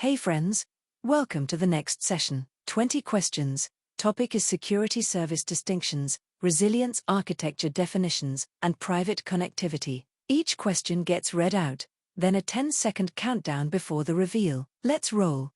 Hey friends, welcome to the next session. 20 questions. Topic is security service distinctions, resilience architecture definitions, and private connectivity. Each question gets read out, then a 10-second countdown before the reveal. Let's roll.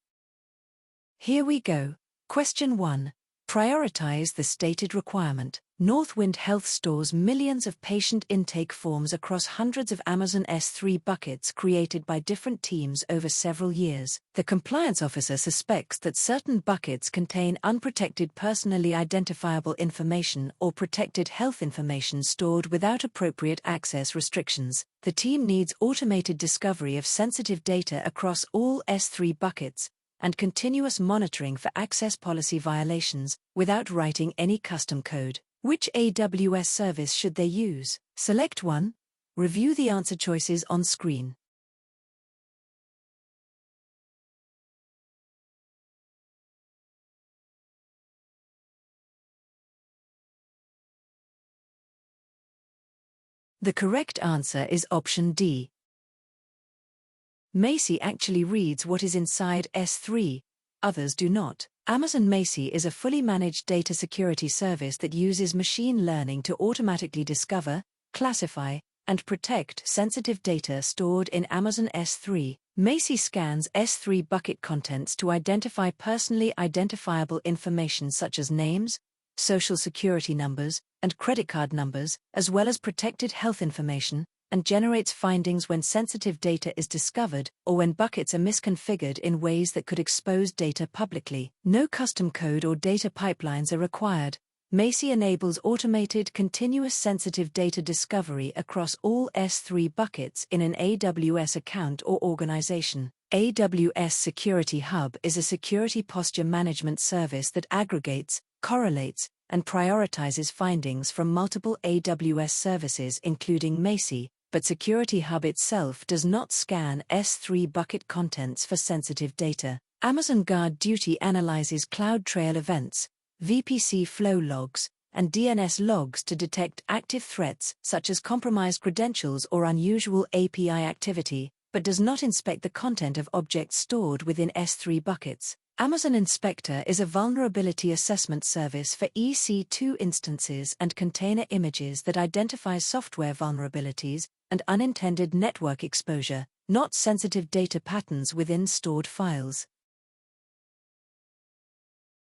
Here we go. Question 1. Prioritize the stated requirement. Northwind Health stores millions of patient intake forms across hundreds of Amazon S3 buckets created by different teams over several years. The compliance officer suspects that certain buckets contain unprotected personally identifiable information or protected health information stored without appropriate access restrictions. The team needs automated discovery of sensitive data across all S3 buckets and continuous monitoring for access policy violations without writing any custom code. Which AWS service should they use? Select one. Review the answer choices on screen. The correct answer is option D. Macie actually reads what is inside S3, others do not. Amazon Macie is a fully managed data security service that uses machine learning to automatically discover, classify, and protect sensitive data stored in Amazon S3. Macie scans S3 bucket contents to identify personally identifiable information such as names, social security numbers, and credit card numbers, as well as protected health information, and generates findings when sensitive data is discovered or when buckets are misconfigured in ways that could expose data publicly. No custom code or data pipelines are required. Macie enables automated continuous sensitive data discovery across all S3 buckets in an AWS account or organization. AWS Security Hub is a security posture management service that aggregates, correlates, and prioritizes findings from multiple AWS services including Macie, but Security Hub itself does not scan S3 bucket contents for sensitive data. Amazon Guard Duty analyzes CloudTrail events, VPC flow logs, and DNS logs to detect active threats such as compromised credentials or unusual API activity, but does not inspect the content of objects stored within S3 buckets. Amazon Inspector is a vulnerability assessment service for EC2 instances and container images that identifies software vulnerabilities and unintended network exposure, not sensitive data patterns within stored files.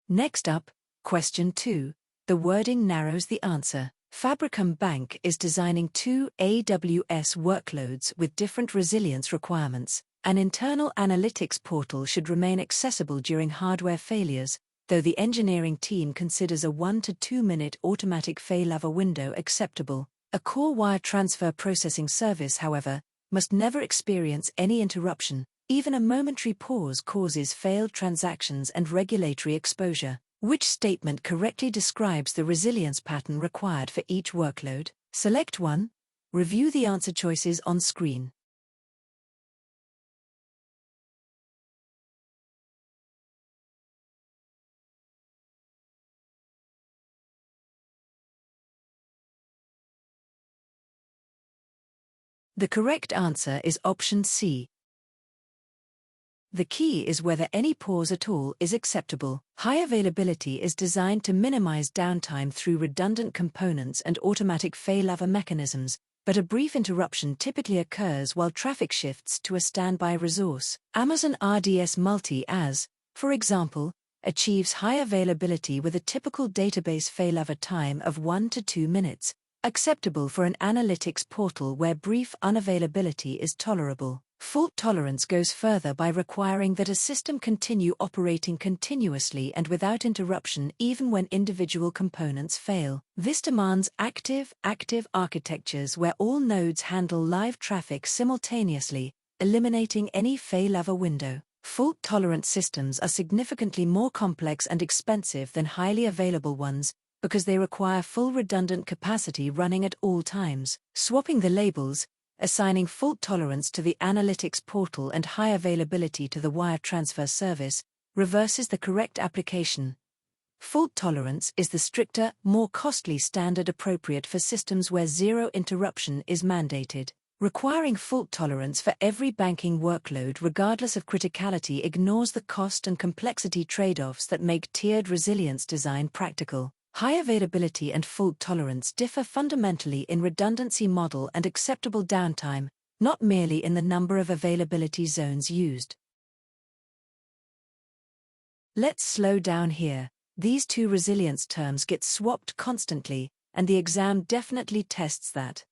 Next up, question 2. The wording narrows the answer. Fabricam Bank is designing 2 AWS workloads with different resilience requirements. An internal analytics portal should remain accessible during hardware failures, though the engineering team considers a 1 to 2 minute automatic failover window acceptable. A core wire transfer processing service, however, must never experience any interruption. Even a momentary pause causes failed transactions and regulatory exposure. Which statement correctly describes the resilience pattern required for each workload? Select one. Review the answer choices on screen. The correct answer is option C. The key is whether any pause at all is acceptable. High availability is designed to minimize downtime through redundant components and automatic failover mechanisms, but a brief interruption typically occurs while traffic shifts to a standby resource. Amazon RDS Multi-as, for example, achieves high availability with a typical database failover time of 1 to 2 minutes. Acceptable for an analytics portal where brief unavailability is tolerable. Fault tolerance goes further by requiring that a system continue operating continuously and without interruption even when individual components fail. This demands active architectures where all nodes handle live traffic simultaneously, eliminating any failover window. Fault-tolerant systems are significantly more complex and expensive than highly available ones, because they require full redundant capacity running at all times. Swapping the labels, assigning fault tolerance to the analytics portal and high availability to the wire transfer service, reverses the correct application. Fault tolerance is the stricter, more costly standard appropriate for systems where zero interruption is mandated. Requiring fault tolerance for every banking workload regardless of criticality ignores the cost and complexity trade-offs that make tiered resilience design practical. High availability and fault tolerance differ fundamentally in redundancy model and acceptable downtime, not merely in the number of availability zones used. Let's slow down here. These two resilience terms get swapped constantly, and the exam definitely tests that.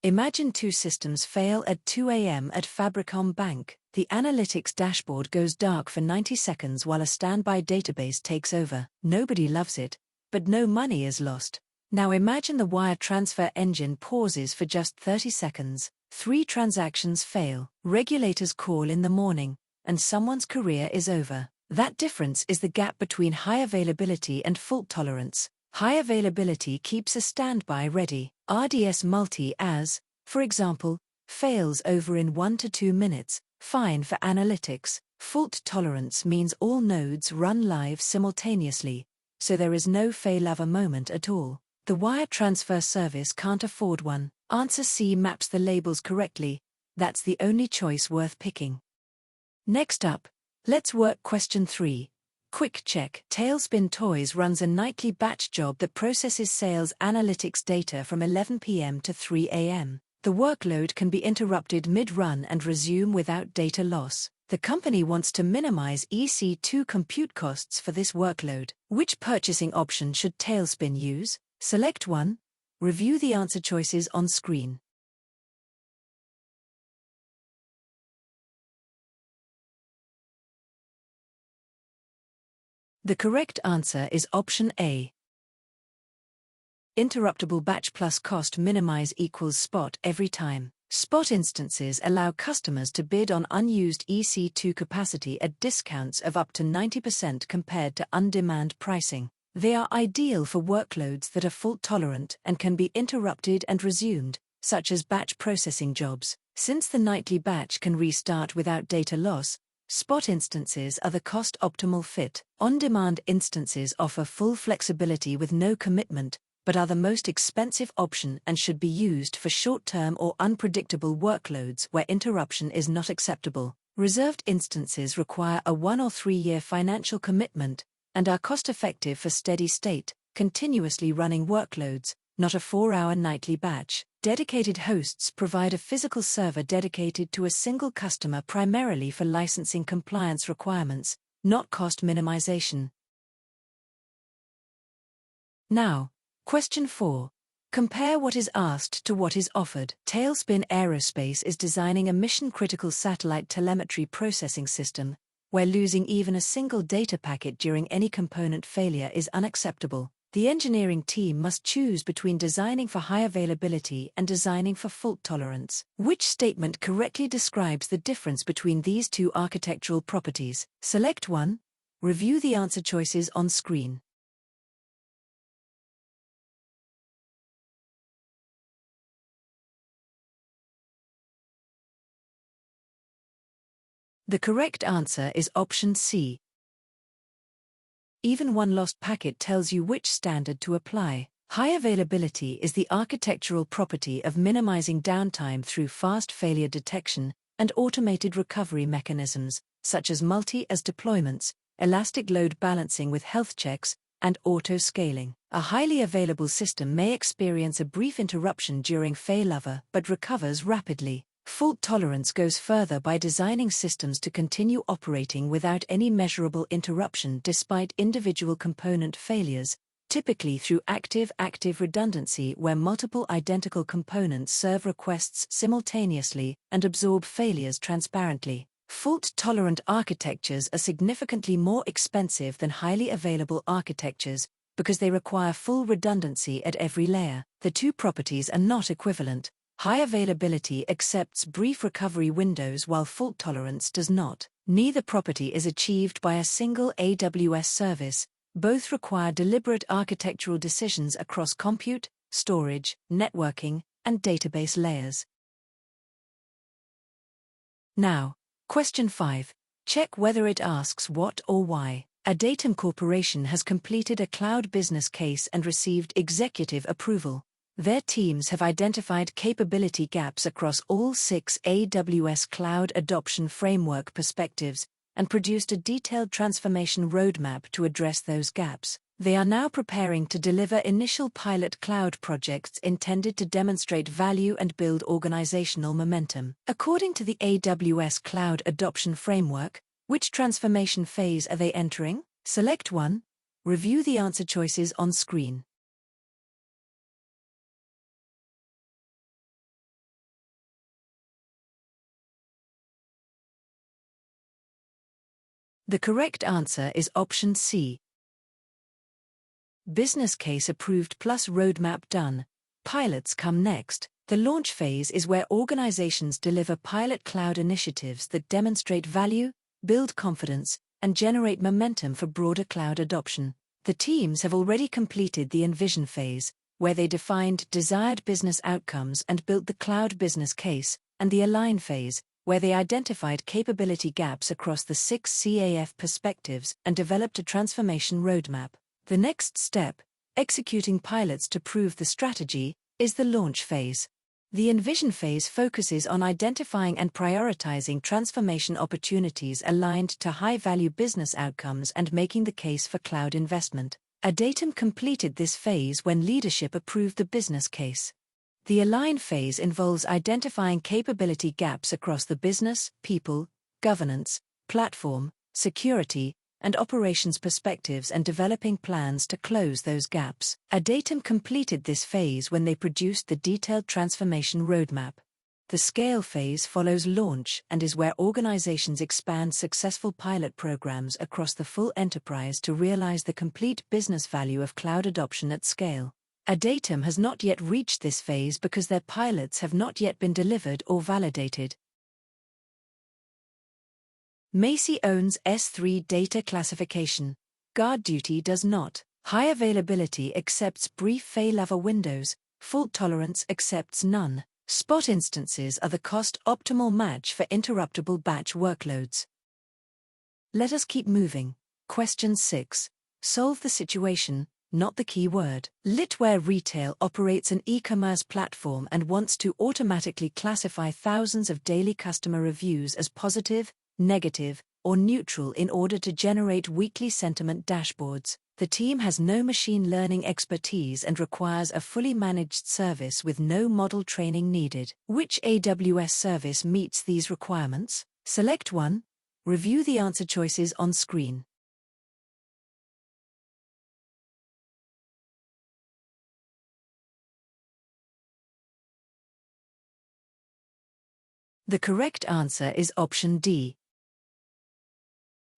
Imagine two systems fail at 2 a.m. at Fabricom Bank. The analytics dashboard goes dark for 90 seconds while a standby database takes over. Nobody loves it, but no money is lost. Now imagine the wire transfer engine pauses for just 30 seconds. 3 transactions fail. Regulators call in the morning, and someone's career is over. That difference is the gap between high availability and fault tolerance. High availability keeps a standby ready. RDS multi as, for example, fails over in 1 to 2 minutes, fine for analytics. Fault tolerance means all nodes run live simultaneously, so there is no failover moment at all. The wire transfer service can't afford one. Answer C maps the labels correctly. That's the only choice worth picking. Next up, let's work question 3. Quick check. Tailspin Toys runs a nightly batch job that processes sales analytics data from 11 p.m. to 3 a.m. The workload can be interrupted mid-run and resume without data loss. The company wants to minimize EC2 compute costs for this workload. Which purchasing option should Tailspin use? Select one. Review the answer choices on screen. The correct answer is option A. Interruptible batch plus cost minimize equals spot every time. Spot instances allow customers to bid on unused EC2 capacity at discounts of up to 90% compared to on-demand pricing. They are ideal for workloads that are fault-tolerant and can be interrupted and resumed, such as batch processing jobs. Since the nightly batch can restart without data loss, spot instances are the cost-optimal fit. On-demand instances offer full flexibility with no commitment, but are the most expensive option and should be used for short-term or unpredictable workloads where interruption is not acceptable. Reserved instances require a 1 or 3 year financial commitment and are cost-effective for steady-state, continuously running workloads, not a 4-hour nightly batch. Dedicated hosts provide a physical server dedicated to a single customer primarily for licensing compliance requirements, not cost minimization. Now, question 4. Compare what is asked to what is offered. Tailspin Aerospace is designing a mission-critical satellite telemetry processing system, where losing even a single data packet during any component failure is unacceptable. The engineering team must choose between designing for high availability and designing for fault tolerance. Which statement correctly describes the difference between these two architectural properties? Select one. Review the answer choices on screen. The correct answer is option C. Even one lost packet tells you which standard to apply. High availability is the architectural property of minimizing downtime through fast failure detection and automated recovery mechanisms, such as multi-as deployments, elastic load balancing with health checks, and auto-scaling. A highly available system may experience a brief interruption during failover but recovers rapidly. Fault tolerance goes further by designing systems to continue operating without any measurable interruption despite individual component failures, typically through active-active redundancy where multiple identical components serve requests simultaneously and absorb failures transparently. Fault-tolerant architectures are significantly more expensive than highly available architectures because they require full redundancy at every layer. The two properties are not equivalent. High availability accepts brief recovery windows while fault tolerance does not. Neither property is achieved by a single AWS service. Both require deliberate architectural decisions across compute, storage, networking, and database layers. Now, question 5. Check whether it asks what or why. Adatum Corporation has completed a cloud business case and received executive approval. Their teams have identified capability gaps across all 6 AWS Cloud Adoption Framework perspectives and produced a detailed transformation roadmap to address those gaps. They are now preparing to deliver initial pilot cloud projects intended to demonstrate value and build organizational momentum. According to the AWS Cloud Adoption Framework, which transformation phase are they entering? Select one. Review the answer choices on screen. The correct answer is option C. Business case approved plus roadmap done. Pilots come next. The launch phase is where organizations deliver pilot cloud initiatives that demonstrate value, build confidence, and generate momentum for broader cloud adoption. The teams have already completed the envision phase, where they defined desired business outcomes and built the cloud business case, and the align phase, where they identified capability gaps across the 6 CAF perspectives and developed a transformation roadmap. The next step, executing pilots to prove the strategy, is the launch phase. The envision phase focuses on identifying and prioritizing transformation opportunities aligned to high-value business outcomes and making the case for cloud investment. Adatum completed this phase when leadership approved the business case. The align phase involves identifying capability gaps across the business, people, governance, platform, security, and operations perspectives and developing plans to close those gaps. Adatum completed this phase when they produced the detailed transformation roadmap. The scale phase follows launch and is where organizations expand successful pilot programs across the full enterprise to realize the complete business value of cloud adoption at scale. Adatum has not yet reached this phase because their pilots have not yet been delivered or validated. Macy owns S3 data classification. Guard duty does not. High availability accepts brief failover windows. Fault tolerance accepts none. Spot instances are the cost-optimal match for interruptible batch workloads. Let us keep moving. Question 6. Solve the situation, not the keyword. Litware Retail operates an e-commerce platform and wants to automatically classify thousands of daily customer reviews as positive, negative, or neutral in order to generate weekly sentiment dashboards. The team has no machine learning expertise and requires a fully managed service with no model training needed. Which AWS service meets these requirements? Select one. Review the answer choices on screen. The correct answer is option D.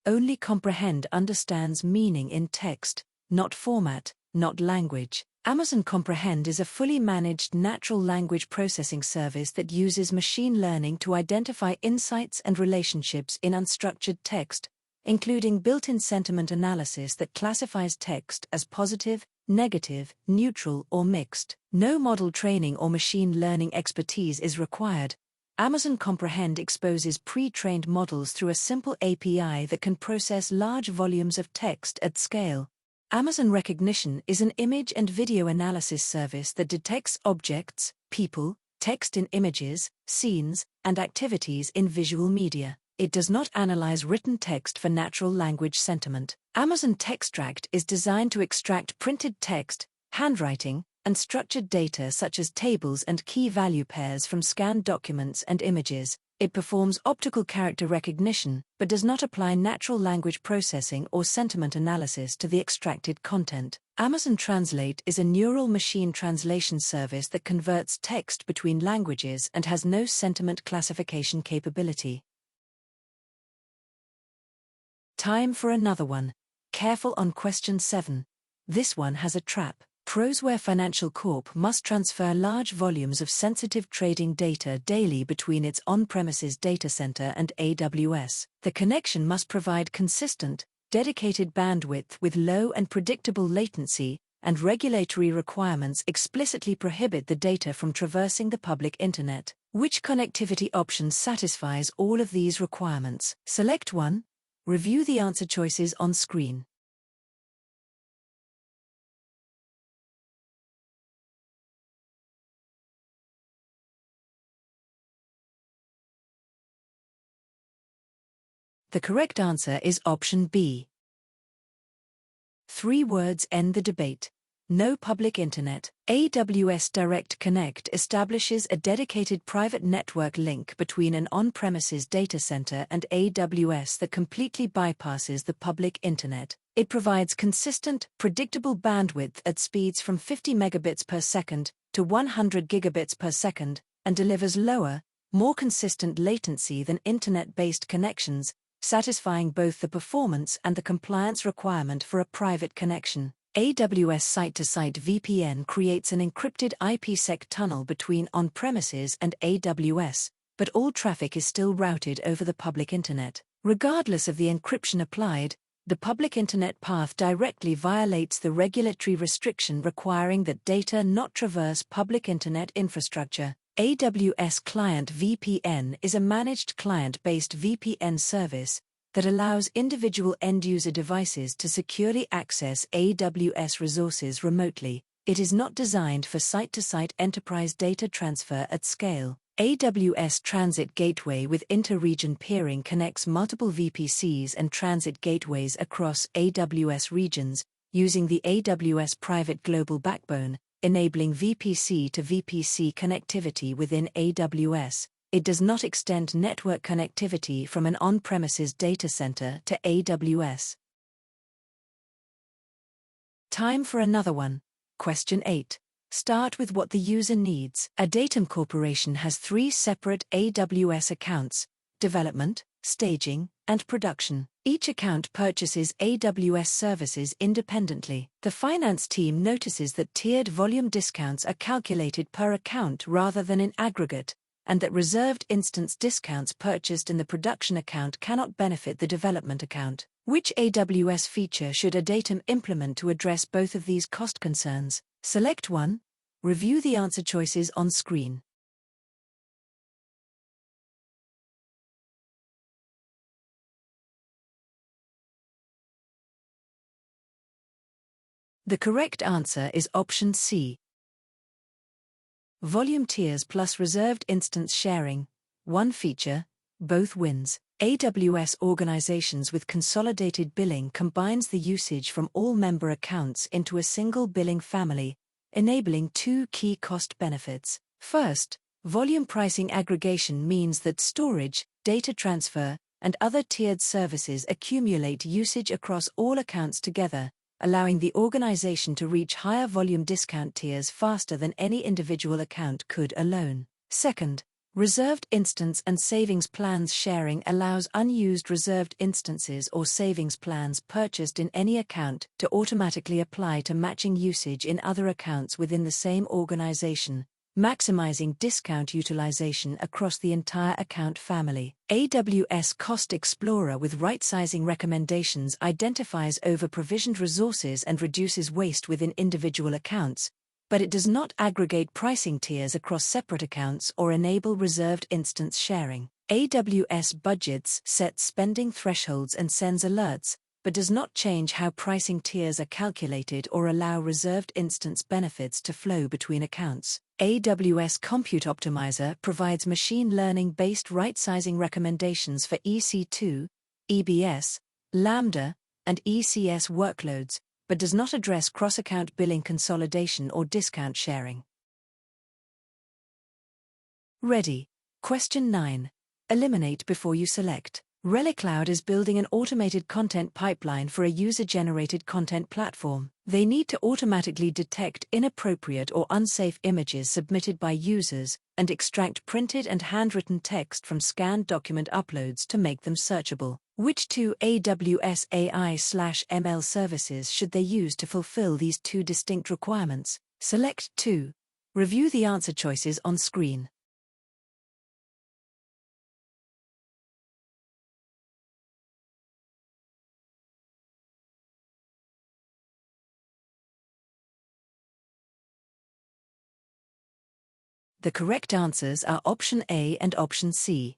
Only Comprehend understands meaning in text, not format, not language. Amazon Comprehend is a fully managed natural language processing service that uses machine learning to identify insights and relationships in unstructured text, including built-in sentiment analysis that classifies text as positive, negative, neutral, or mixed. No model training or machine learning expertise is required. Amazon Comprehend exposes pre-trained models through a simple API that can process large volumes of text at scale. Amazon Recognition is an image and video analysis service that detects objects, people, text in images, scenes, and activities in visual media. It does not analyze written text for natural language sentiment. Amazon Textract is designed to extract printed text, handwriting, and structured data such as tables and key value pairs from scanned documents and images. It performs optical character recognition, but does not apply natural language processing or sentiment analysis to the extracted content. Amazon Translate is a neural machine translation service that converts text between languages and has no sentiment classification capability. Time for another one. Careful on question 7. This one has a trap. Prosware Financial Corp must transfer large volumes of sensitive trading data daily between its on-premises data center and AWS. The connection must provide consistent, dedicated bandwidth with low and predictable latency, and regulatory requirements explicitly prohibit the data from traversing the public internet. Which connectivity option satisfies all of these requirements? Select one. Review the answer choices on screen. The correct answer is option B. 3 words end the debate. No public internet. AWS Direct Connect establishes a dedicated private network link between an on-premises data center and AWS that completely bypasses the public internet. It provides consistent, predictable bandwidth at speeds from 50 megabits per second to 100 gigabits per second, and delivers lower, more consistent latency than internet-based connections, satisfying both the performance and the compliance requirement for a private connection. AWS Site-to-Site VPN creates an encrypted IPsec tunnel between on-premises and AWS, but all traffic is still routed over the public internet. Regardless of the encryption applied, the public internet path directly violates the regulatory restriction requiring that data not traverse public internet infrastructure. AWS Client VPN is a managed client-based VPN service that allows individual end-user devices to securely access AWS resources remotely. It is not designed for site-to-site enterprise data transfer at scale. AWS Transit Gateway with inter-region peering connects multiple VPCs and transit gateways across AWS regions, using the AWS Private Global Backbone, enabling VPC to VPC connectivity within AWS. It does not extend network connectivity from an on-premises data center to AWS. Time for another one. Question 8. Start with what the user needs. A Datum corporation has 3 separate AWS accounts: development, staging, and production. Each account purchases AWS services independently. The finance team notices that tiered volume discounts are calculated per account rather than in aggregate, and that reserved instance discounts purchased in the production account cannot benefit the development account. Which AWS feature should a Datum implement to address both of these cost concerns? Select one. Review the answer choices on screen. The correct answer is option C. Volume tiers plus reserved instance sharing, one feature, both wins. AWS Organizations with consolidated billing combines the usage from all member accounts into a single billing family, enabling 2 key cost benefits. First, volume pricing aggregation means that storage, data transfer, and other tiered services accumulate usage across all accounts together, allowing the organization to reach higher volume discount tiers faster than any individual account could alone. Second, reserved instance and savings plans sharing allows unused reserved instances or savings plans purchased in any account to automatically apply to matching usage in other accounts within the same organization, maximizing discount utilization across the entire account family. AWS Cost Explorer with right-sizing recommendations identifies over-provisioned resources and reduces waste within individual accounts, but it does not aggregate pricing tiers across separate accounts or enable reserved instance sharing. AWS Budgets sets spending thresholds and sends alerts, but does not change how pricing tiers are calculated or allow reserved instance benefits to flow between accounts. AWS Compute Optimizer provides machine learning-based right-sizing recommendations for EC2, EBS, Lambda, and ECS workloads, but does not address cross-account billing consolidation or discount sharing. Ready. Question 9. Eliminate before you select. ReliCloud is building an automated content pipeline for a user-generated content platform. They need to automatically detect inappropriate or unsafe images submitted by users and extract printed and handwritten text from scanned document uploads to make them searchable. Which 2 AWS AI/ML services should they use to fulfill these 2 distinct requirements? Select 2. Review the answer choices on screen. The correct answers are option A and option C.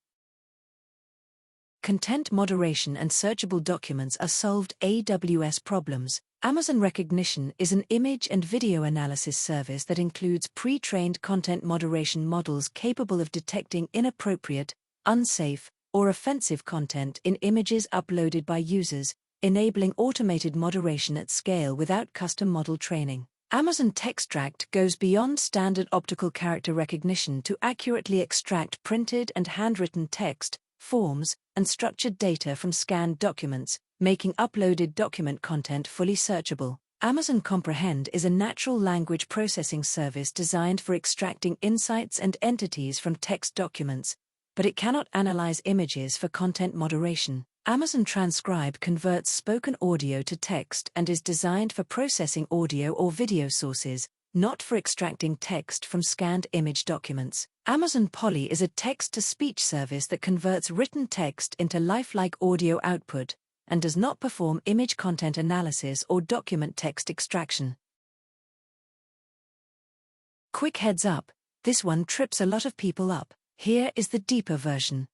Content moderation and searchable documents are solved AWS problems. Amazon Rekognition is an image and video analysis service that includes pre-trained content moderation models capable of detecting inappropriate, unsafe, or offensive content in images uploaded by users, enabling automated moderation at scale without custom model training. Amazon Textract goes beyond standard optical character recognition to accurately extract printed and handwritten text, forms, and structured data from scanned documents, making uploaded document content fully searchable. Amazon Comprehend is a natural language processing service designed for extracting insights and entities from text documents, but it cannot analyze images for content moderation. Amazon Transcribe converts spoken audio to text and is designed for processing audio or video sources, not for extracting text from scanned image documents. Amazon Polly is a text-to-speech service that converts written text into lifelike audio output and does not perform image content analysis or document text extraction. Quick heads up, this one trips a lot of people up. Here is the deeper version.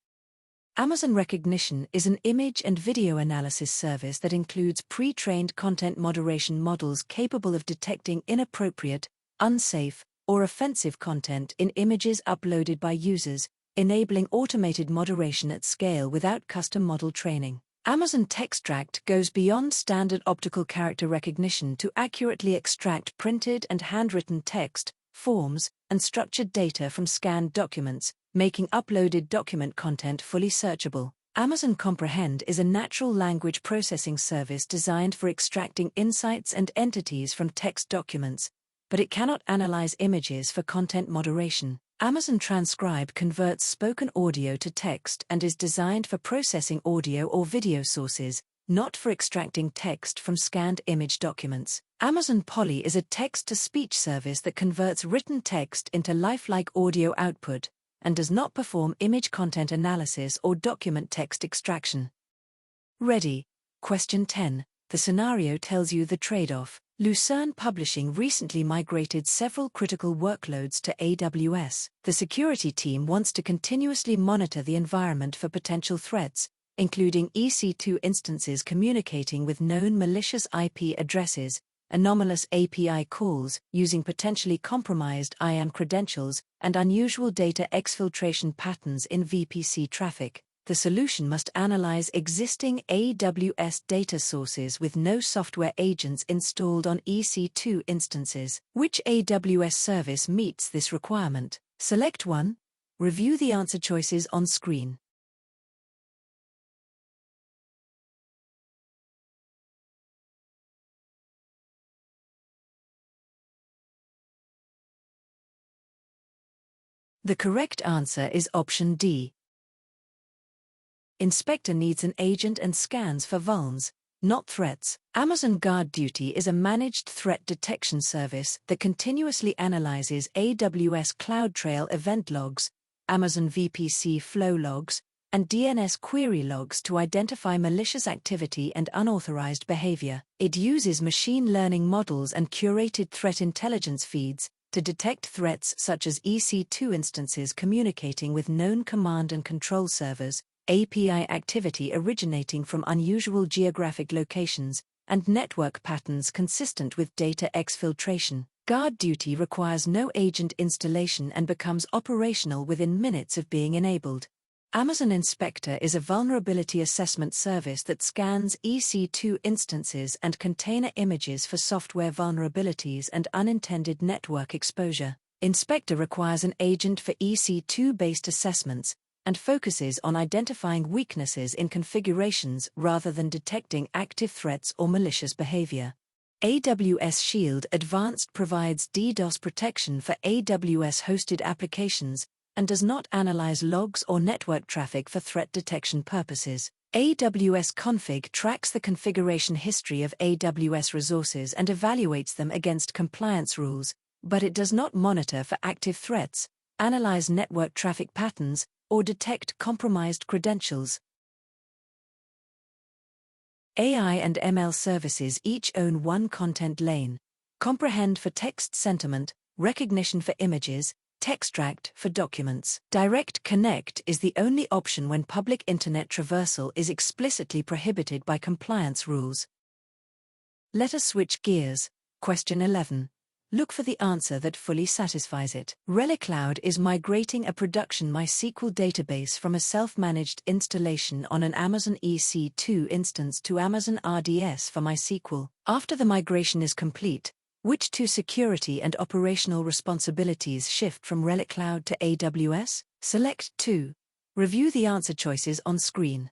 Amazon Recognition is an image and video analysis service that includes pre-trained content moderation models capable of detecting inappropriate, unsafe, or offensive content in images uploaded by users, enabling automated moderation at scale without custom model training. Amazon Textract goes beyond standard optical character recognition to accurately extract printed and handwritten text, forms, and structured data from scanned documents, making uploaded document content fully searchable. Amazon Comprehend is a natural language processing service designed for extracting insights and entities from text documents, but it cannot analyze images for content moderation. Amazon Transcribe converts spoken audio to text and is designed for processing audio or video sources, not for extracting text from scanned image documents. Amazon Polly is a text-to-speech service that converts written text into lifelike audio output and does not perform image content analysis or document text extraction. Ready? Question 10. The scenario tells you the trade-off. Lucerne Publishing recently migrated several critical workloads to AWS. The security team wants to continuously monitor the environment for potential threats, including EC2 instances communicating with known malicious IP addresses, anomalous API calls using potentially compromised IAM credentials, and unusual data exfiltration patterns in VPC traffic. The solution must analyze existing AWS data sources with no software agents installed on EC2 instances. Which AWS service meets this requirement? Select one. Review the answer choices on screen. The correct answer is option D. Inspector needs an agent and scans for vulns, not threats. Amazon Guard Duty is a managed threat detection service that continuously analyzes AWS CloudTrail event logs, Amazon VPC flow logs, and DNS query logs to identify malicious activity and unauthorized behavior. It uses machine learning models and curated threat intelligence feeds to detect threats such as EC2 instances communicating with known command and control servers, API activity originating from unusual geographic locations, and network patterns consistent with data exfiltration. Guard Duty requires no agent installation and becomes operational within minutes of being enabled. Amazon Inspector is a vulnerability assessment service that scans EC2 instances and container images for software vulnerabilities and unintended network exposure. Inspector requires an agent for EC2-based assessments and focuses on identifying weaknesses in configurations rather than detecting active threats or malicious behavior. AWS Shield Advanced provides DDoS protection for AWS-hosted applications and does not analyze logs or network traffic for threat detection purposes. AWS Config tracks the configuration history of AWS resources and evaluates them against compliance rules, but it does not monitor for active threats, analyze network traffic patterns, or detect compromised credentials. AI and ML services each own one content lane: Comprehend for text sentiment, Recognition for images, Textract for documents. Direct Connect is the only option when public internet traversal is explicitly prohibited by compliance rules. Let us switch gears. Question 11. Look for the answer that fully satisfies it. ReliCloud is migrating a production MySQL database from a self-managed installation on an Amazon EC2 instance to Amazon RDS for MySQL. After the migration is complete, which two security and operational responsibilities shift from ReliCloud to AWS? Select 2. Review the answer choices on screen.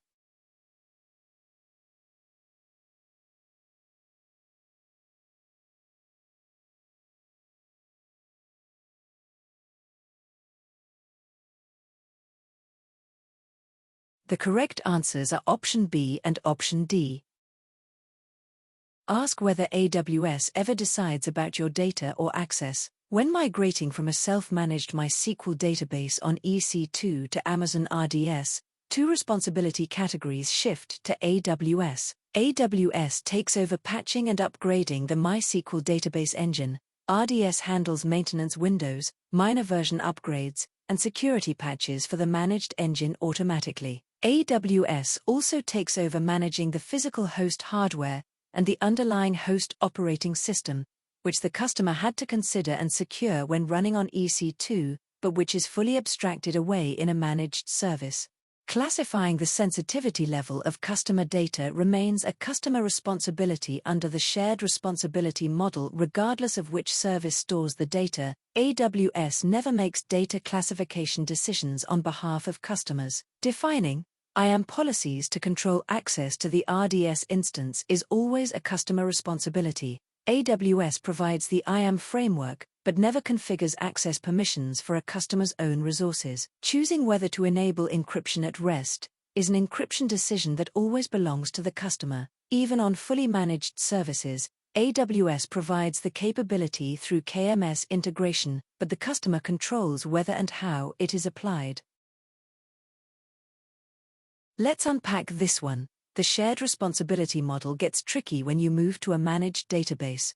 The correct answers are option B and option D. Ask whether AWS ever decides about your data or access. When migrating from a self-managed MySQL database on EC2 to Amazon RDS, two responsibility categories shift to AWS. AWS takes over patching and upgrading the MySQL database engine. RDS handles maintenance windows, minor version upgrades, and security patches for the managed engine automatically. AWS also takes over managing the physical host hardware and the underlying host operating system, which the customer had to consider and secure when running on EC2, but which is fully abstracted away in a managed service. Classifying the sensitivity level of customer data remains a customer responsibility under the shared responsibility model regardless of which service stores the data. AWS never makes data classification decisions on behalf of customers. Defining IAM policies to control access to the RDS instance is always a customer responsibility. AWS provides the IAM framework, but never configures access permissions for a customer's own resources. Choosing whether to enable encryption at rest is an encryption decision that always belongs to the customer. Even on fully managed services, AWS provides the capability through KMS integration, but the customer controls whether and how it is applied. Let's unpack this one. The shared responsibility model gets tricky when you move to a managed database.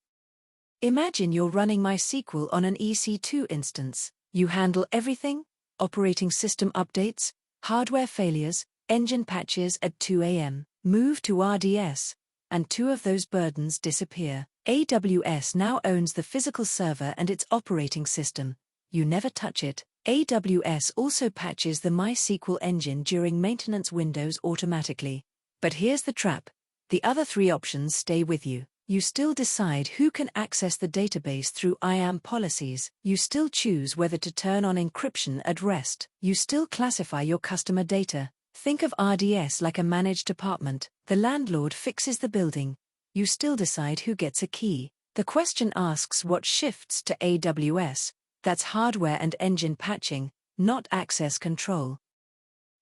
Imagine you're running MySQL on an EC2 instance. You handle everything: operating system updates, hardware failures, engine patches at 2 a.m. Move to RDS, and two of those burdens disappear. AWS now owns the physical server and its operating system. You never touch it. AWS also patches the MySQL engine during maintenance windows automatically. But here's the trap. The other three options stay with you. You still decide who can access the database through IAM policies. You still choose whether to turn on encryption at rest. You still classify your customer data. Think of RDS like a managed apartment. The landlord fixes the building. You still decide who gets a key. The question asks what shifts to AWS. That's hardware and engine patching, not access control.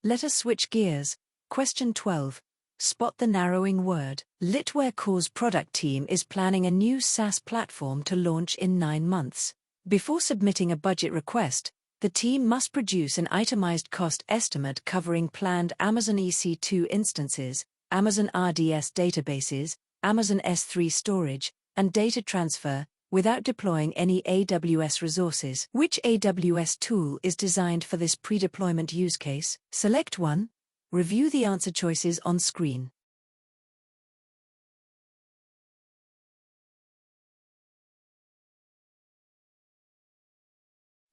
Let us switch gears. Question 12. Spot the narrowing word. Litware Core's product team is planning a new SaaS platform to launch in 9 months. Before submitting a budget request, the team must produce an itemized cost estimate covering planned Amazon EC2 instances, Amazon RDS databases, Amazon S3 storage, and data transfer, without deploying any AWS resources. Which AWS tool is designed for this pre-deployment use case? Select 1. Review the answer choices on screen.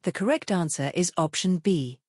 The correct answer is option B.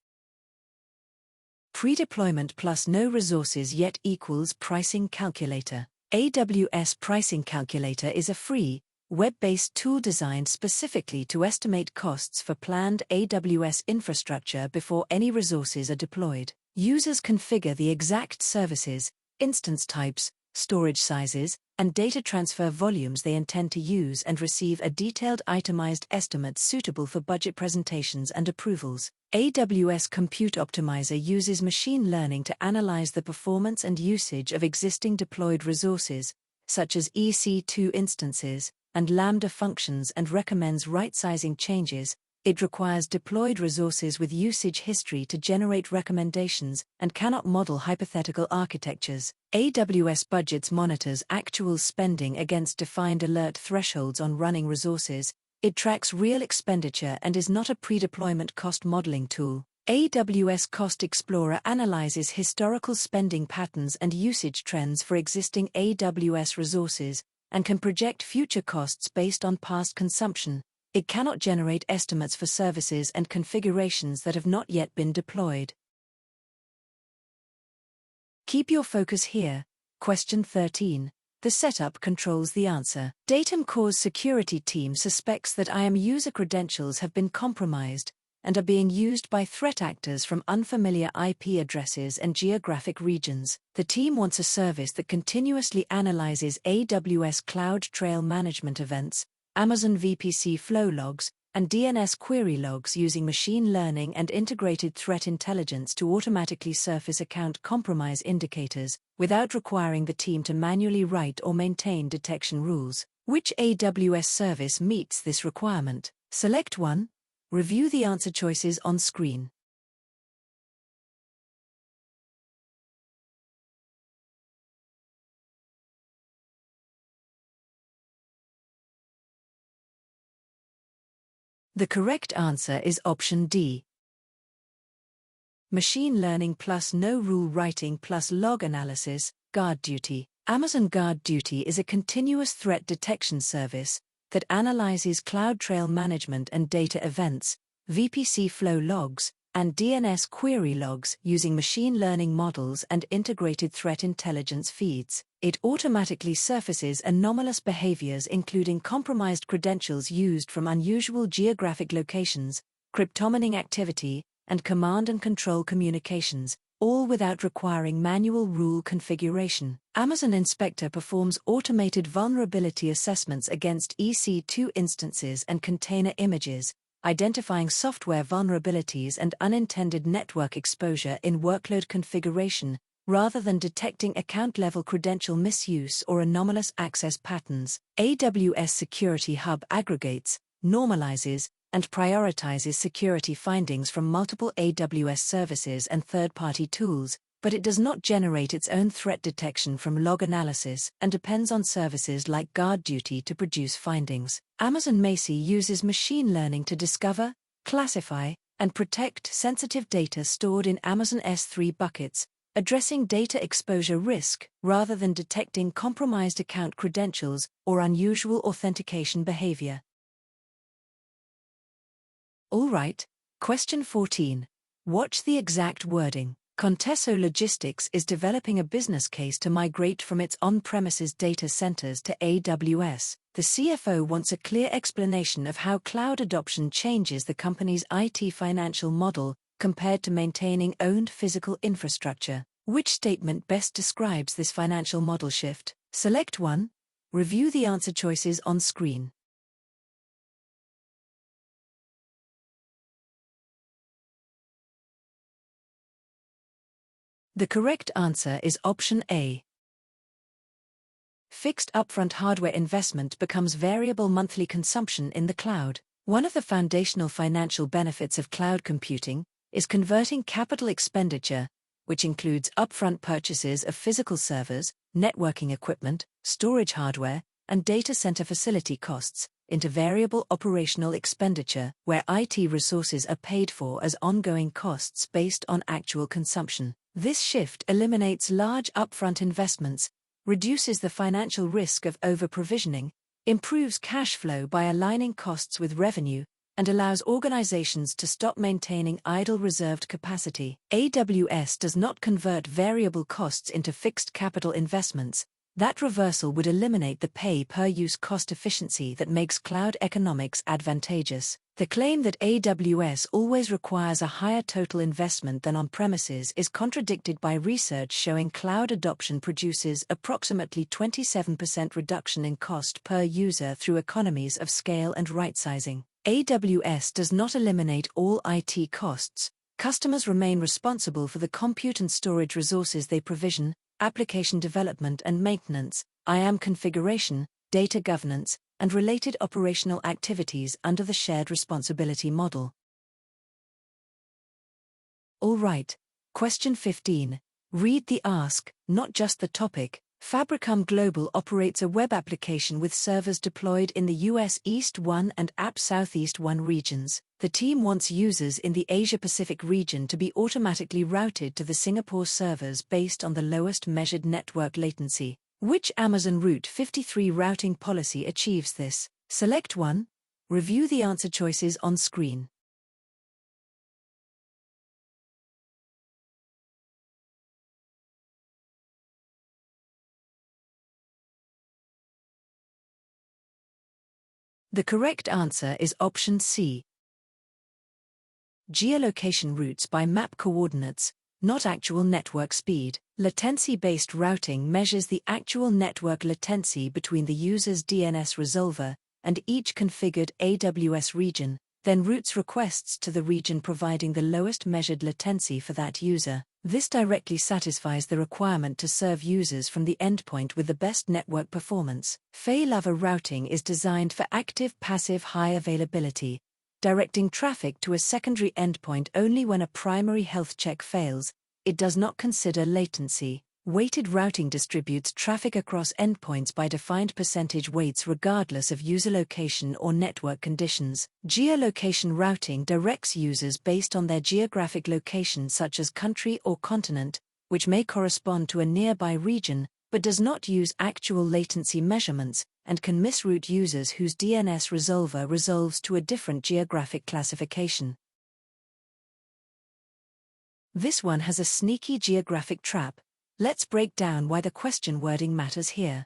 Pre-deployment plus no resources yet equals pricing calculator. AWS Pricing Calculator is a free, web-based tool designed specifically to estimate costs for planned AWS infrastructure before any resources are deployed. Users configure the exact services, instance types, storage sizes, and data transfer volumes they intend to use and receive a detailed itemized estimate suitable for budget presentations and approvals. AWS Compute Optimizer uses machine learning to analyze the performance and usage of existing deployed resources, such as EC2 instances, and Lambda functions, and recommends right-sizing changes. It requires deployed resources with usage history to generate recommendations and cannot model hypothetical architectures. AWS Budgets monitors actual spending against defined alert thresholds on running resources. It tracks real expenditure and is not a pre-deployment cost modeling tool. AWS Cost Explorer analyzes historical spending patterns and usage trends for existing AWS resources, and can project future costs based on past consumption. It cannot generate estimates for services and configurations that have not yet been deployed. Keep your focus here. Question 13. The setup controls the answer. Datum Core's security team suspects that IAM user credentials have been compromised and are being used by threat actors from unfamiliar IP addresses and geographic regions. The team wants a service that continuously analyzes AWS Cloud Trail Management events, Amazon VPC flow logs, and DNS query logs using machine learning and integrated threat intelligence to automatically surface account compromise indicators, without requiring the team to manually write or maintain detection rules. Which AWS service meets this requirement? Select one. Review the answer choices on screen. The correct answer is option D. Machine learning plus no rule writing plus log analysis, Guard Duty. Amazon Guard Duty is a continuous threat detection service that analyzes cloud trail management and data events, VPC flow logs, and DNS query logs using machine learning models and integrated threat intelligence feeds. It automatically surfaces anomalous behaviors including compromised credentials used from unusual geographic locations, cryptomining activity, and command and control communications, all without requiring manual rule configuration. Amazon Inspector performs automated vulnerability assessments against EC2 instances and container images, identifying software vulnerabilities and unintended network exposure in workload configuration, rather than detecting account-level credential misuse or anomalous access patterns. AWS Security Hub aggregates, normalizes, and prioritizes security findings from multiple AWS services and third-party tools, but it does not generate its own threat detection from log analysis and depends on services like Guard Duty to produce findings. Amazon Macy uses machine learning to discover, classify, and protect sensitive data stored in Amazon S3 buckets, addressing data exposure risk rather than detecting compromised account credentials or unusual authentication behavior. All right, question 14. Watch the exact wording. Conteso Logistics is developing a business case to migrate from its on-premises data centers to AWS. The CFO wants a clear explanation of how cloud adoption changes the company's IT financial model compared to maintaining owned physical infrastructure. Which statement best describes this financial model shift? Select one. Review the answer choices on screen. The correct answer is option A. Fixed upfront hardware investment becomes variable monthly consumption in the cloud. One of the foundational financial benefits of cloud computing is converting capital expenditure, which includes upfront purchases of physical servers, networking equipment, storage hardware, and data center facility costs, into variable operational expenditure, where IT resources are paid for as ongoing costs based on actual consumption. This shift eliminates large upfront investments, reduces the financial risk of over-provisioning, improves cash flow by aligning costs with revenue, and allows organizations to stop maintaining idle reserved capacity. AWS does not convert variable costs into fixed capital investments. That reversal would eliminate the pay-per-use cost efficiency that makes cloud economics advantageous. The claim that AWS always requires a higher total investment than on-premises is contradicted by research showing cloud adoption produces approximately 27% reduction in cost per user through economies of scale and right-sizing. AWS does not eliminate all IT costs. Customers remain responsible for the compute and storage resources they provision, application development and maintenance, IAM configuration, data governance, and related operational activities under the shared responsibility model. All right, question 15. Read the ask, not just the topic. Fabricam Global operates a web application with servers deployed in the US East 1 and AP Southeast 1 regions. The team wants users in the Asia-Pacific region to be automatically routed to the Singapore servers based on the lowest measured network latency. Which Amazon Route 53 routing policy achieves this? Select one. Review the answer choices on screen. The correct answer is option C. Geolocation routes by map coordinates, not actual network speed. Latency-based routing measures the actual network latency between the user's DNS resolver and each configured AWS region, then routes requests to the region providing the lowest measured latency for that user. This directly satisfies the requirement to serve users from the endpoint with the best network performance. Failover routing is designed for active-passive high availability, directing traffic to a secondary endpoint only when a primary health check fails. It does not consider latency. Weighted routing distributes traffic across endpoints by defined percentage weights regardless of user location or network conditions. Geolocation routing directs users based on their geographic location such as country or continent, which may correspond to a nearby region, but does not use actual latency measurements, and can misroute users whose DNS resolver resolves to a different geographic classification. This one has a sneaky geographic trap. Let's break down why the question wording matters here.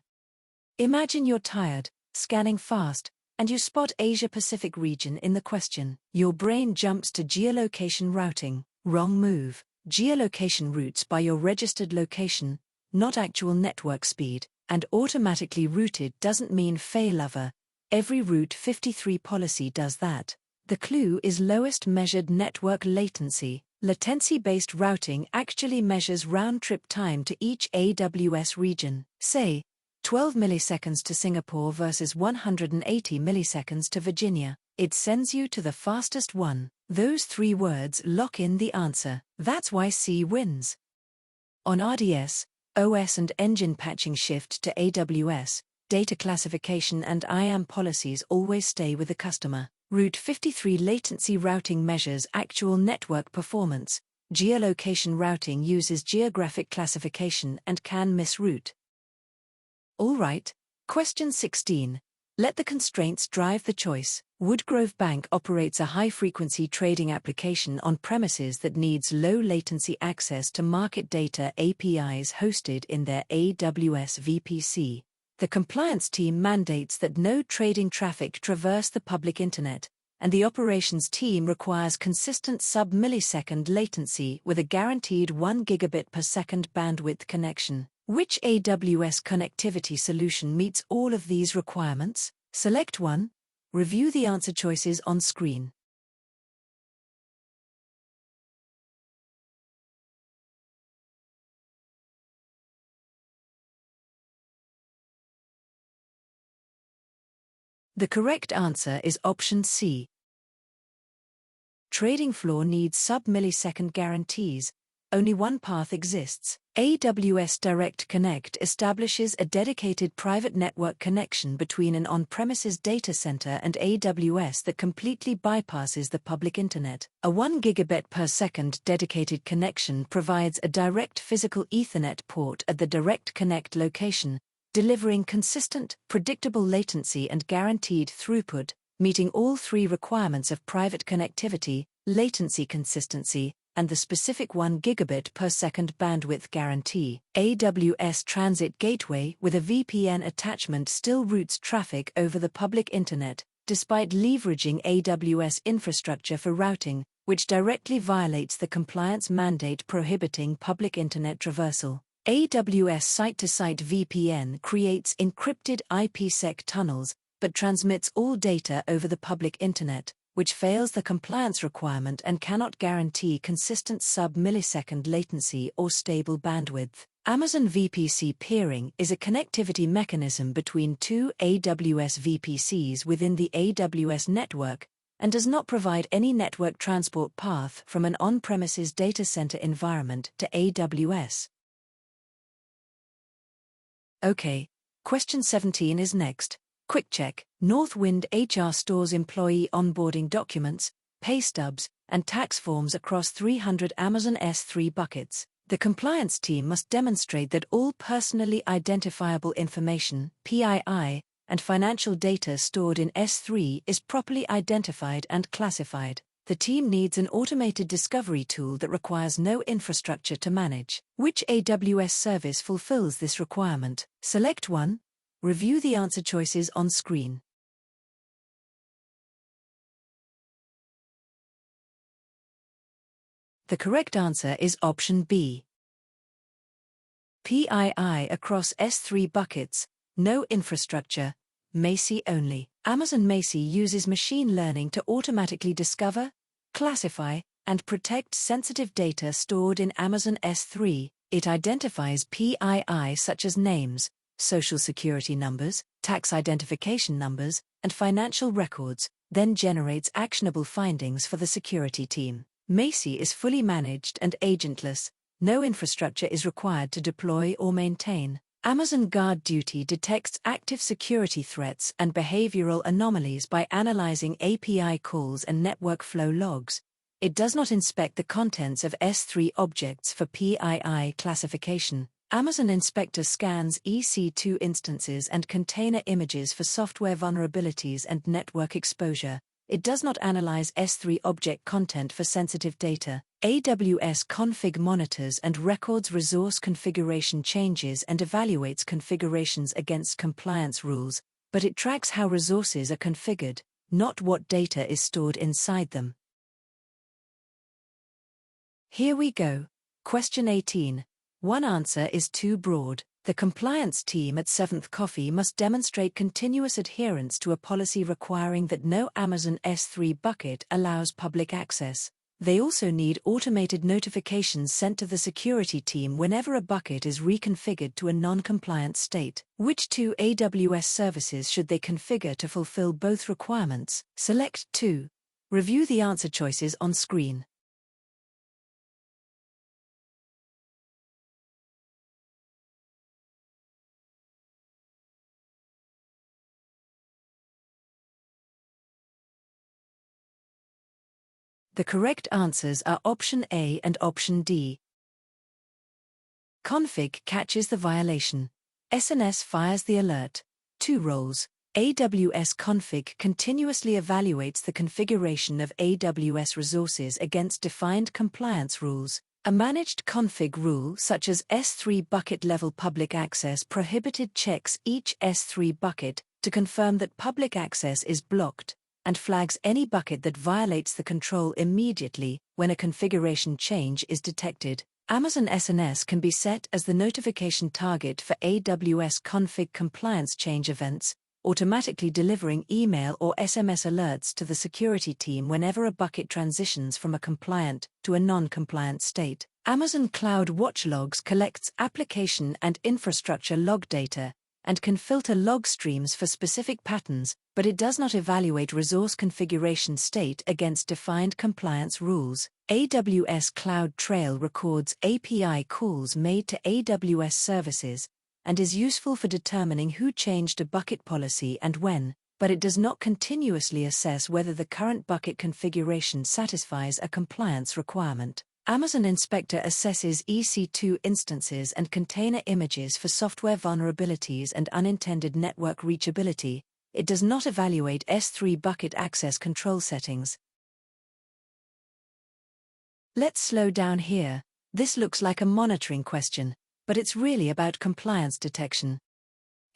Imagine you're tired, scanning fast, and you spot Asia-Pacific region in the question. Your brain jumps to geolocation routing. Wrong move. Geolocation routes by your registered location, not actual network speed, and automatically routed doesn't mean failover. Every Route 53 policy does that. The clue is lowest measured network latency. Latency-based routing actually measures round-trip time to each AWS region. Say, 12 milliseconds to Singapore versus 180 milliseconds to Virginia. It sends you to the fastest one. Those three words lock in the answer. That's why C wins. On RDS, OS and engine patching shift to AWS, data classification and IAM policies always stay with the customer. Route 53 latency routing measures actual network performance. Geolocation routing uses geographic classification and can misroute. All right, question 16. Let the constraints drive the choice. Woodgrove Bank operates a high-frequency trading application on premises that needs low-latency access to market data APIs hosted in their AWS VPC. The compliance team mandates that no trading traffic traverse the public internet, and the operations team requires consistent sub-millisecond latency with a guaranteed 1 gigabit per second bandwidth connection. Which AWS connectivity solution meets all of these requirements? Select one. Review the answer choices on screen. The correct answer is option C. Trading floor needs sub-millisecond guarantees. Only one path exists. AWS Direct Connect establishes a dedicated private network connection between an on-premises data center and AWS that completely bypasses the public internet. A 1 gigabit per second dedicated connection provides a direct physical Ethernet port at the Direct Connect location, delivering consistent, predictable latency and guaranteed throughput, meeting all three requirements of private connectivity, latency consistency, and the specific 1 gigabit per second bandwidth guarantee. AWS Transit Gateway with a VPN attachment still routes traffic over the public internet, despite leveraging AWS infrastructure for routing, which directly violates the compliance mandate prohibiting public internet traversal. AWS site-to-site VPN creates encrypted IPsec tunnels, but transmits all data over the public internet, which fails the compliance requirement and cannot guarantee consistent sub-millisecond latency or stable bandwidth. Amazon VPC peering is a connectivity mechanism between two AWS VPCs within the AWS network, and does not provide any network transport path from an on-premises data center environment to AWS. Okay, question 17 is next. Quick check. Northwind HR stores employee onboarding documents, pay stubs, and tax forms across 300 Amazon S3 buckets. The compliance team must demonstrate that all personally identifiable information, PII, and financial data stored in S3 is properly identified and classified. The team needs an automated discovery tool that requires no infrastructure to manage. Which AWS service fulfills this requirement? Select one. Review the answer choices on screen. The correct answer is option B. PII across S3 buckets, no infrastructure, Macy only. Amazon Macy uses machine learning to automatically discover, classify, and protect sensitive data stored in Amazon S3. It identifies PII such as names, social security numbers, tax identification numbers, and financial records, then generates actionable findings for the security team. Macy is fully managed and agentless. No infrastructure is required to deploy or maintain. Amazon Guard Duty detects active security threats and behavioral anomalies by analyzing API calls and network flow logs. It does not inspect the contents of S3 objects for PII classification. Amazon Inspector scans EC2 instances and container images for software vulnerabilities and network exposure. It does not analyze S3 object content for sensitive data. AWS config monitors and records resource configuration changes and evaluates configurations against compliance rules, but it tracks how resources are configured, not what data is stored inside them. Here we go. Question 18. One answer is too broad. The compliance team at Seventh Coffee must demonstrate continuous adherence to a policy requiring that no Amazon S3 bucket allows public access. They also need automated notifications sent to the security team whenever a bucket is reconfigured to a non-compliant state. Which two AWS services should they configure to fulfill both requirements? Select 2. Review the answer choices on screen. The correct answers are option A and option D. Config catches the violation. SNS fires the alert. 2 roles. AWS config continuously evaluates the configuration of AWS resources against defined compliance rules. A managed config rule such as S3 bucket level public access prohibited checks each S3 bucket to confirm that public access is blocked, and flags any bucket that violates the control immediately when a configuration change is detected. Amazon SNS can be set as the notification target for AWS config compliance change events, automatically delivering email or SMS alerts to the security team whenever a bucket transitions from a compliant to a non-compliant state. Amazon Cloud Watch Logs collects application and infrastructure log data and can filter log streams for specific patterns, but it does not evaluate resource configuration state against defined compliance rules. AWS CloudTrail records API calls made to AWS services and is useful for determining who changed a bucket policy and when, but it does not continuously assess whether the current bucket configuration satisfies a compliance requirement. Amazon Inspector assesses EC2 instances and container images for software vulnerabilities and unintended network reachability. It does not evaluate S3 bucket access control settings. Let's slow down here. This looks like a monitoring question, but it's really about compliance detection.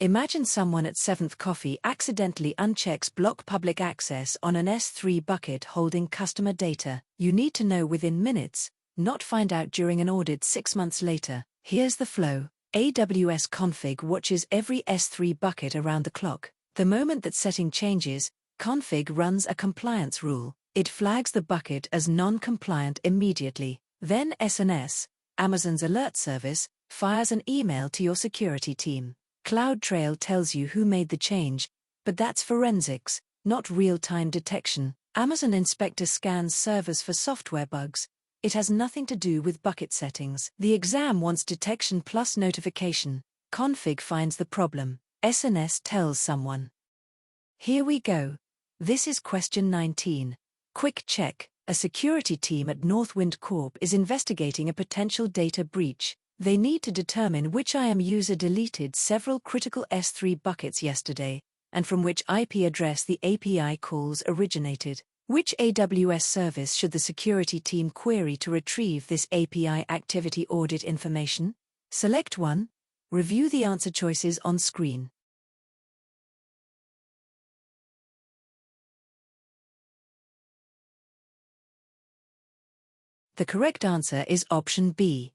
Imagine someone at Seventh Coffee accidentally unchecks block public access on an S3 bucket holding customer data. You need to know within minutes, not find out during an audit 6 months later. Here's the flow. AWS config watches every S3 bucket around the clock. The moment that setting changes, config runs a compliance rule. It flags the bucket as non-compliant immediately. Then SNS, Amazon's alert service, fires an email to your security team. CloudTrail tells you who made the change, but that's forensics, not real-time detection. Amazon Inspector scans servers for software bugs. It has nothing to do with bucket settings. The exam wants detection plus notification. Config finds the problem. SNS tells someone. Here we go. This is question 19. Quick check. A security team at Northwind Corp is investigating a potential data breach. They need to determine which IAM user deleted several critical S3 buckets yesterday. and from which IP address the API calls originated. Which AWS service should the security team query to retrieve this API activity audit information? Select one. Review the answer choices on screen. The correct answer is option B.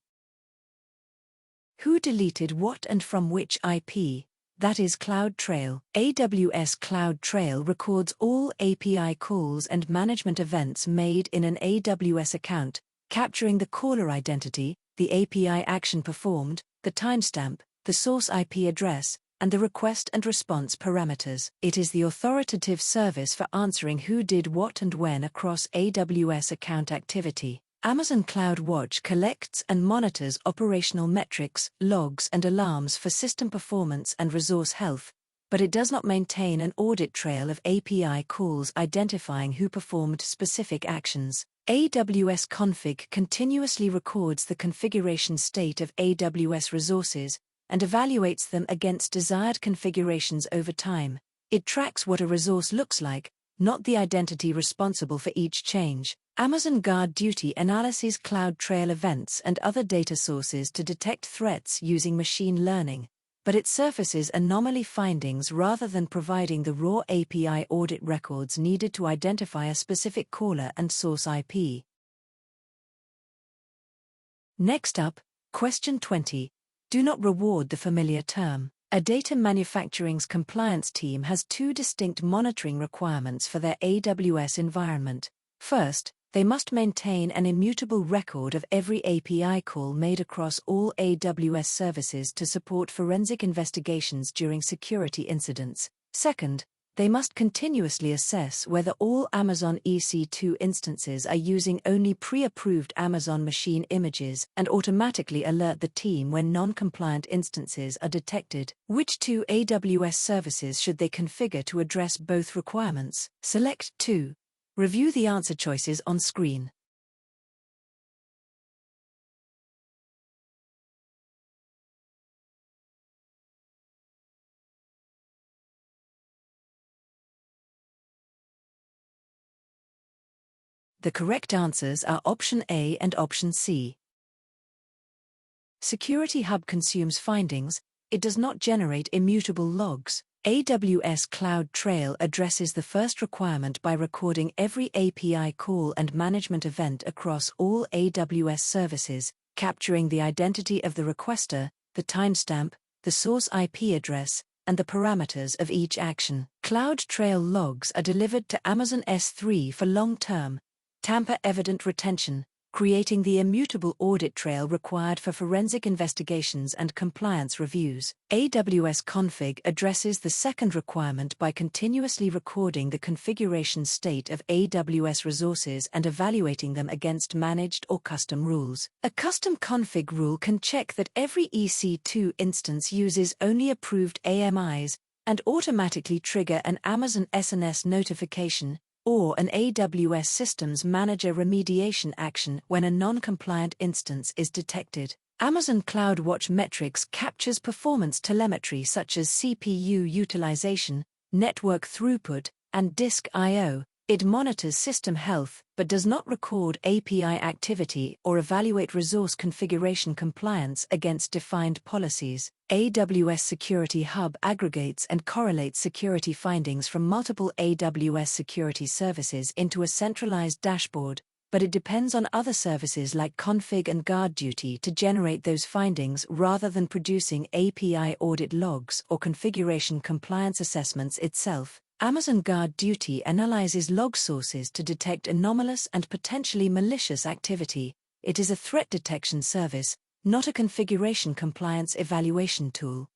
Who deleted what and from which IP? That is CloudTrail. AWS CloudTrail records all API calls and management events made in an AWS account, capturing the caller identity, the API action performed, the timestamp, the source IP address, and the request and response parameters. It is the authoritative service for answering who did what and when across AWS account activity. Amazon CloudWatch collects and monitors operational metrics, logs, and alarms for system performance and resource health, but it does not maintain an audit trail of API calls identifying who performed specific actions. AWS Config continuously records the configuration state of AWS resources and evaluates them against desired configurations over time. It tracks what a resource looks like, not the identity responsible for each change. Amazon Guard Duty analyzes CloudTrail events and other data sources to detect threats using machine learning, but it surfaces anomaly findings rather than providing the raw API audit records needed to identify a specific caller and source IP. Next up, question 20. Do not reward the familiar term. A data manufacturing's compliance team has two distinct monitoring requirements for their AWS environment. First, they must maintain an immutable record of every API call made across all AWS services to support forensic investigations during security incidents. Second, they must continuously assess whether all Amazon EC2 instances are using only pre-approved Amazon machine images and automatically alert the team when non-compliant instances are detected. Which two AWS services should they configure to address both requirements? Select 2. Review the answer choices on screen. The correct answers are option A and option C. Security Hub consumes findings, it does not generate immutable logs. AWS CloudTrail addresses the first requirement by recording every API call and management event across all AWS services, capturing the identity of the requester, the timestamp, the source IP address, and the parameters of each action. CloudTrail logs are delivered to Amazon S3 for long-term, tamper-evident retention, creating the immutable audit trail required for forensic investigations and compliance reviews. AWS Config addresses the second requirement by continuously recording the configuration state of AWS resources and evaluating them against managed or custom rules. A custom config rule can check that every EC2 instance uses only approved AMIs and automatically trigger an Amazon SNS notification or an AWS Systems Manager remediation action when a non-compliant instance is detected. Amazon CloudWatch Metrics captures performance telemetry such as CPU utilization, network throughput, and disk I/O. It monitors system health but does not record API activity or evaluate resource configuration compliance against defined policies. AWS Security Hub aggregates and correlates security findings from multiple AWS security services into a centralized dashboard, but it depends on other services like Config and Guard Duty to generate those findings rather than producing API audit logs or configuration compliance assessments itself. Amazon Guard Duty analyzes log sources to detect anomalous and potentially malicious activity. It is a threat detection service, not a configuration compliance evaluation tool.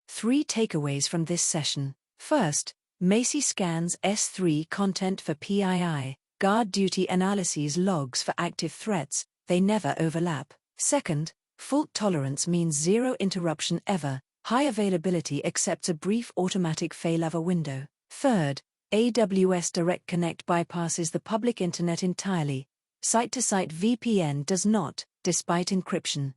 3 takeaways from this session. First, Macy scans S3 content for PII. Guard Duty analyses logs for active threats, they never overlap. Second, fault tolerance means zero interruption ever. High availability accepts a brief automatic failover window. Third, AWS Direct Connect bypasses the public internet entirely. Site-to-site VPN does not, despite encryption.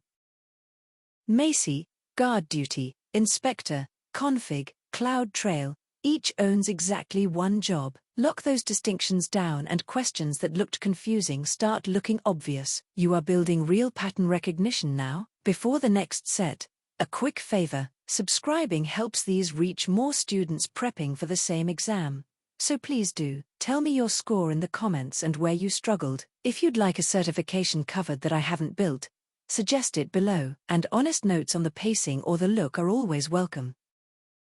Macy, Guard Duty, Inspector, config, CloudTrail, each owns exactly one job. Lock those distinctions down and questions that looked confusing start looking obvious. You are building real pattern recognition now. Before the next set, a quick favor: subscribing helps these reach more students prepping for the same exam. So please do, tell me your score in the comments and where you struggled. If you'd like a certification covered that I haven't built, suggest it below. And honest notes on the pacing or the look are always welcome.